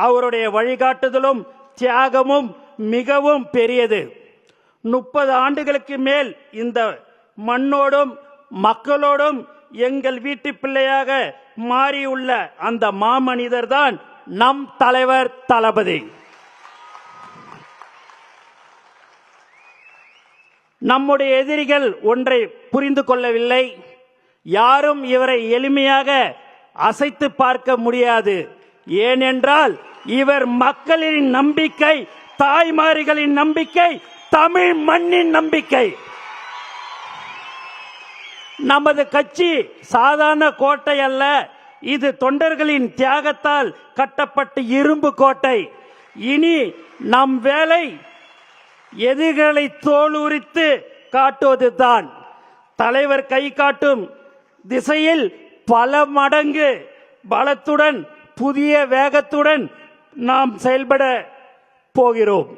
அவருடைய வழிகாட்டுதலும் தியாகமும் மிகவும் பெரியது. 30 ஆண்டுகளுக்கு மேல் இந்த மண்ணோடும் மக்களோடும் எங்கள் வீட்டு பிள்ளையாக மாறியுள்ள அந்த மாமனிதர் தான் நம் தலைவர் தளபதி. நம்முடைய எதிரிகள் ஒன்றை புரிந்து கொள்ளவில்லை. யாரும் இவரை எளிமையாக அசைத்து பார்க்க முடியாது. ஏனென்றால் இவர் மக்களின் நம்பிக்கை, தாய்மார்களின் நம்பிக்கை, தமிழ் மண்ணின் நம்பிக்கை. நமது கட்சி சாதாரண கோட்டை அல்ல, இது தொண்டர்களின் தியாகத்தால் கட்டப்பட்ட இரும்பு கோட்டை. இனி நம் வேலை எதிரிகளை தோலுரித்து காட்டுவதுதான். தலைவர் கை காட்டும் திசையில் பல மடங்கு பலத்துடன் புதிய வேகத்துடன் நாம் செயல்பட போகிறோம்.